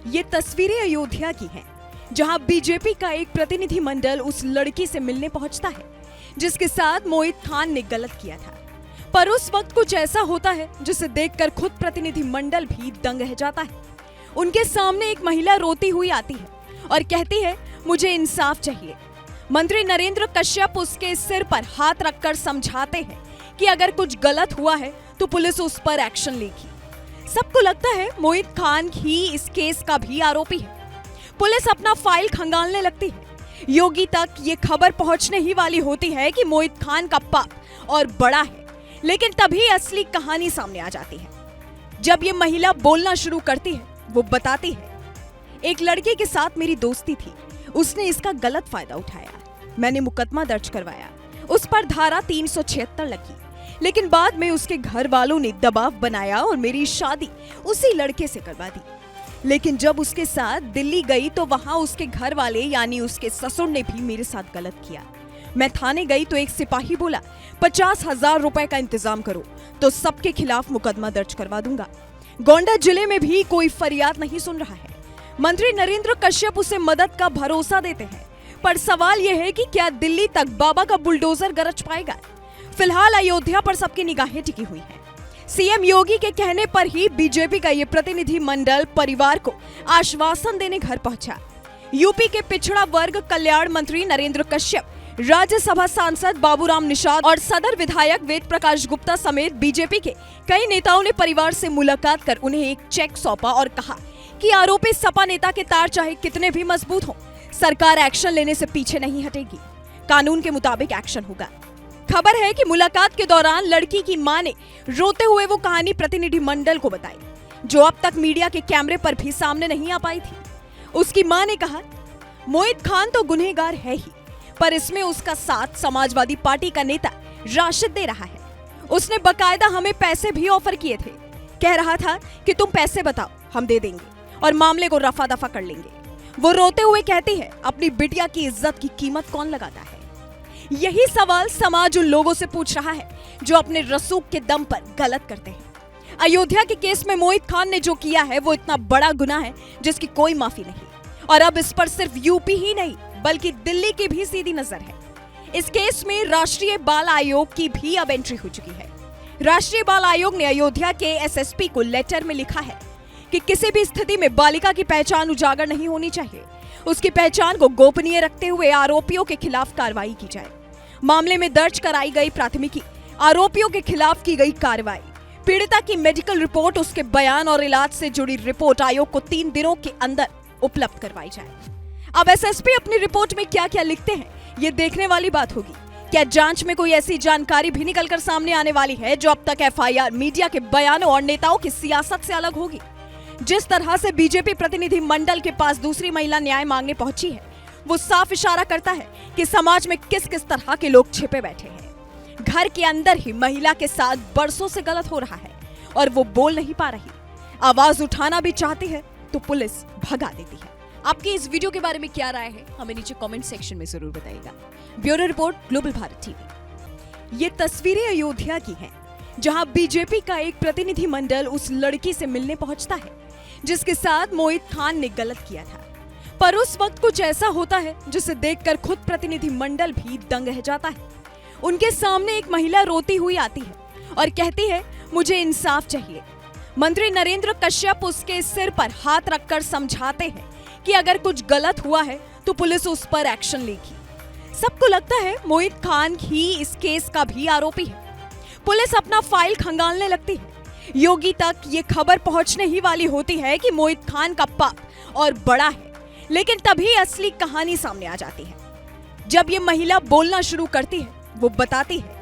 ये तस्वीरें अयोध्या की हैं, जहां बीजेपी का एक प्रतिनिधि मंडल उस लड़की से मिलने पहुंचता है जिसके साथ मोहित खान ने गलत किया था। पर उस वक्त कुछ ऐसा होता है जिसे देखकर खुद प्रतिनिधि मंडल भी दंग रह जाता है। उनके सामने एक महिला रोती हुई आती है और कहती है, मुझे इंसाफ चाहिए। मंत्री नरेंद्र कश्यप उसके सिर पर हाथ रखकर समझाते हैं कि अगर कुछ गलत हुआ है तो पुलिस उस पर एक्शन लेगी। सबको लगता है मोहित खान ही इस केस का भी आरोपी है। पुलिस अपना फाइल खंगालने लगती है। योगी तक ये खबर पहुंचने ही वाली होती है कि मोहित खान का पाप और बड़ा है, लेकिन तभी असली कहानी सामने आ जाती है। जब ये महिला बोलना शुरू करती है, वो बताती है, एक लड़के के साथ मेरी दोस्ती थी, उसने इसका गलत फायदा उठाया, मैंने मुकदमा दर्ज करवाया, उस पर धारा 376 लगी, लेकिन बाद में उसके घर वालों ने दबाव बनाया और मेरी शादी उसी लड़के से करवा दी। लेकिन जब उसके साथ दिल्ली गई तो वहां उसके घर वाले यानी उसके ससुर ने भी मेरे साथ गलत किया। मैं थाने गई तो एक सिपाही बोला, 50,000 रुपए का इंतजाम करो तो सबके खिलाफ मुकदमा दर्ज करवा दूंगा। गोंडा जिले में भी कोई फरियाद नहीं सुन रहा है। मंत्री नरेंद्र कश्यप उसे मदद का भरोसा देते हैं, पर सवाल यह है कि क्या दिल्ली तक बाबा का बुलडोजर गरज पाएगा। फिलहाल अयोध्या पर सबकी निगाहें टिकी हुई हैं। सीएम योगी के कहने पर ही बीजेपी का ये प्रतिनिधि मंडल परिवार को आश्वासन देने घर पहुंचा। यूपी के पिछड़ा वर्ग कल्याण मंत्री नरेंद्र कश्यप, राज्यसभा सांसद बाबूराम निषाद और सदर विधायक वेद प्रकाश गुप्ता समेत बीजेपी के कई नेताओं ने परिवार से मुलाकात कर उन्हें एक चेक सौंपा और कहा कि आरोपी सपा नेता के तार चाहे कितने भी मजबूत हों, सरकार एक्शन लेने से पीछे नहीं हटेगी, कानून के मुताबिक एक्शन होगा। खबर है कि मुलाकात के दौरान लड़की की मां ने रोते हुए वो कहानी प्रतिनिधि मंडल को बताई, जो अब तक मीडिया के कैमरे पर भी सामने नहीं आ पाई थी। उसकी मां ने कहा, मोहित खान तो गुनहगार है ही, पर इसमें उसका साथ समाजवादी पार्टी का नेता राशिद दे रहा है। उसने बकायदा हमें पैसे भी ऑफर किए थे, कह रहा था कि तुम पैसे बताओ, हम दे देंगे और मामले को रफा दफा कर लेंगे। वो रोते हुए कहती है, अपनी बिटिया की इज्जत की कीमत कौन लगाता है। यही सवाल समाज उन लोगों से पूछ रहा है जो अपने रसूख के दम पर गलत करते हैं। अयोध्या के केस में मोहित खान ने जो किया है वो इतना बड़ा गुनाह है जिसकी कोई माफी नहीं, और अब इस पर सिर्फ यूपी ही नहीं बल्कि दिल्ली की भी सीधी नजर है। इस केस में राष्ट्रीय बाल आयोग की भी अब एंट्री हो चुकी है। राष्ट्रीय बाल आयोग ने अयोध्या के एसएसपी को लेटर में लिखा है कि किसी भी स्थिति में बालिका की पहचान उजागर नहीं होनी चाहिए, उसकी पहचान को गोपनीय रखते हुए आरोपियों के खिलाफ कार्रवाई की जाए। मामले में दर्ज कराई गई प्राथमिकी, आरोपियों के खिलाफ की गई कार्रवाई, पीड़िता की मेडिकल रिपोर्ट, उसके बयान और इलाज से जुड़ी रिपोर्ट आयोग को 3 दिनों के अंदर उपलब्ध करवाई जाए। अब एसएसपी अपनी रिपोर्ट में क्या क्या लिखते हैं, ये देखने वाली बात होगी। क्या जांच में कोई ऐसी जानकारी भी निकलकर सामने आने वाली है जो अब तक एफआईआर, मीडिया के बयानों और नेताओं की सियासत से अलग होगी। जिस तरह से बीजेपी प्रतिनिधि मंडल के पास दूसरी महिला न्याय मांगने पहुंची है, वो साफ इशारा करता है कि समाज में किस किस तरह के लोग छिपे बैठे हैं। घर के अंदर ही महिला के साथ बरसों से गलत हो रहा है और वो बोल नहीं पा रही। आवाज उठाना भी चाहती है तो पुलिस भगा देती है। आपकी इस वीडियो के बारे में क्या राय है, हमें नीचे कमेंट सेक्शन में जरूर बताइएगा। Bureau report, global Bharat TV. ये तस्वीरें अयोध्या की हैं, जहां बीजेपी का एक प्रतिनिधि मंडल उस लड़की से मिलने पहुंचता है जिसके साथ मोहित खान ने गलत किया था। पर उस वक्त कुछ ऐसा होता है जिसे देखकर खुद प्रतिनिधि मंडल भी दंग रह जाता है। उनके सामने एक महिला रोती हुई आती है और कहती है, मुझे इंसाफ चाहिए। मंत्री नरेंद्र कश्यप उसके सिर पर हाथ रखकर समझाते हैं कि अगर कुछ गलत हुआ है तो पुलिस उस पर एक्शन लेगी। सबको लगता है मोहित खान ही इस केस का भी आरोपी है। पुलिस अपना फाइल खंगालने लगती है। योगी तक ये खबर पहुंचने ही वाली होती है कि मोहित खान का पाप और बड़ा है, लेकिन तभी असली कहानी सामने आ जाती है। जब ये महिला बोलना शुरू करती है, वो बताती है,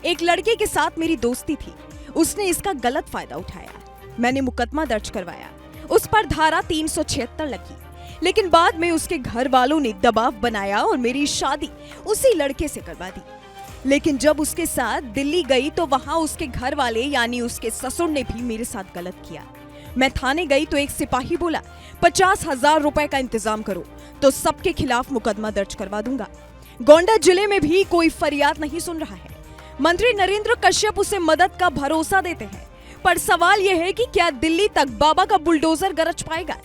एक लड़के के साथ मेरी दोस्ती थी, उसने इसका गलत फायदा उठाया, मैंने मुकदमा दर्ज करवाया, उस पर धारा 376 लगी, लेकिन बाद में उसके घर वालों ने दबाव बनाया और मेरी शादी उसी लड़के से करवा दी। लेकिन जब उसके साथ दिल्ली गई तो वहां उसके घर वाले यानी उसके ससुर ने भी मेरे साथ गलत किया। मैं थाने गई तो एक सिपाही बोला, 50,000 रुपए का इंतजाम करो तो सबके खिलाफ मुकदमा दर्ज करवा दूंगा। गोंडा जिले में भी कोई फरियाद नहीं सुन रहा है। मंत्री नरेंद्र कश्यप उसे मदद का भरोसा देते हैं, पर सवाल यह है कि क्या दिल्ली तक बाबा का बुलडोजर गरज पाएगा।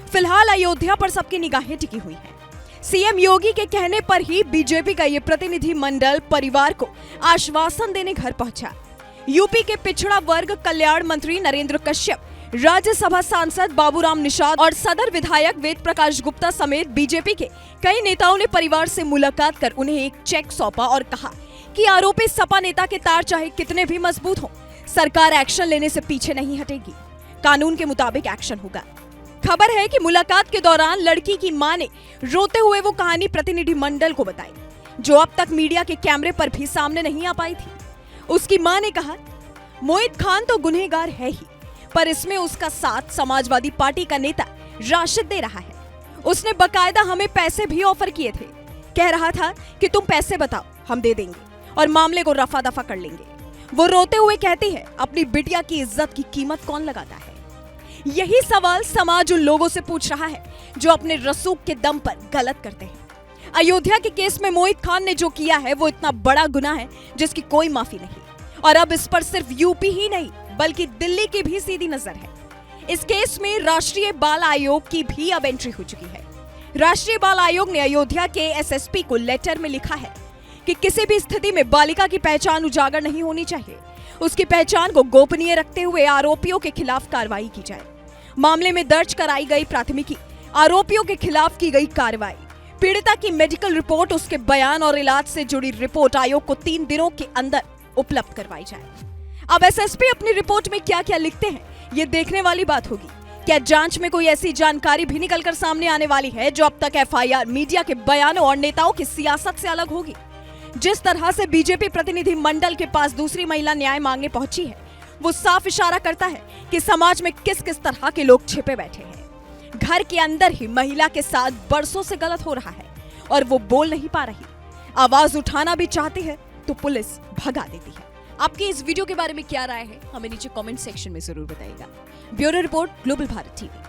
फिलहाल अयोध्या पर सबकी निगाहें टिकी हुई हैं। सीएम योगी के कहने पर ही बीजेपी का ये प्रतिनिधि मंडल परिवार को आश्वासन देने घर पहुंचा। यूपी के पिछड़ा वर्ग कल्याण मंत्री नरेंद्र कश्यप, राज्यसभा सांसद बाबूराम निषाद और सदर विधायक वेद प्रकाश गुप्ता समेत बीजेपी के कई नेताओं ने परिवार से मुलाकात कर उन्हें एक चेक सौंपा और कहा कि आरोपी सपा नेता के तार चाहे कितने भी मजबूत हों, सरकार एक्शन लेने से पीछे नहीं हटेगी। कानून के मुताबिक एक्शन होगा। खबर है कि मुलाकात के दौरान लड़की की मां ने रोते हुए वो कहानी प्रतिनिधि मंडल को बताई, जो अब तक मीडिया के कैमरे पर भी सामने नहीं आ पाई थी। उसकी मां ने कहा, मोहित खान तो गुनहगार है ही, पर इसमें उसका साथ समाजवादी पार्टी का नेता राशिद दे रहा है। उसने बकायदा हमें पैसे भी ऑफर किए थे, कह रहा था कि तुम पैसे बताओ, हम दे देंगे और मामले को रफा दफा कर लेंगे। वो रोते हुए कहती है, अपनी बिटिया की इज्जत की कीमत कौन लगाता है? यही सवाल समाज उन लोगों से पूछ रहा है जो अपने रसूख के दम पर गलत करते हैं। अयोध्या के केस में मोहित खान ने जो किया है वो इतना बड़ा गुनाह है जिसकी कोई माफी नहीं, और अब इस पर सिर्फ यूपी ही नहीं बल्कि दिल्ली की भी सीधी नजर है। इस केस में राष्ट्रीय बाल आयोग की भी अब एंट्री हो चुकी है। राष्ट्रीय बाल आयोग ने अयोध्या के एसएसपी को लेटर में लिखा है कि किसी भी स्थिति में बालिका की पहचान उजागर नहीं होनी चाहिए। उसकी पहचान को गोपनीय रखते हुए आरोपियों के खिलाफ कार्रवाई की जाए। मामले में दर्ज कराई गई प्राथमिकी, आरोपियों के खिलाफ की गई कार्रवाई, पीड़िता की मेडिकल रिपोर्ट, उसके बयान और इलाज से जुड़ी रिपोर्ट आयोग को 3 दिनों के अंदर उपलब्ध करवाई जाए। अब एसएसपी अपनी रिपोर्ट में क्या क्या लिखते हैं, ये देखने वाली बात होगी। क्या जांच में कोई ऐसी जानकारी भी निकलकर सामने आने वाली है जो अब तक एफआईआर, मीडिया के बयानों और नेताओं की सियासत से अलग होगी? जिस तरह से बीजेपी प्रतिनिधि मंडल के पास दूसरी महिला न्याय मांगने पहुंची है, वो साफ इशारा करता है कि समाज में किस किस तरह के लोग छिपे बैठे हैं। घर के अंदर ही महिला के साथ बरसों से गलत हो रहा है और वो बोल नहीं पा रही। आवाज उठाना भी चाहती है तो पुलिस भगा देती है। आपकी इस वीडियो के बारे में क्या राय है, हमें नीचे कमेंट सेक्शन में जरूर बताइएगा। Bureau report, global Bharat TV.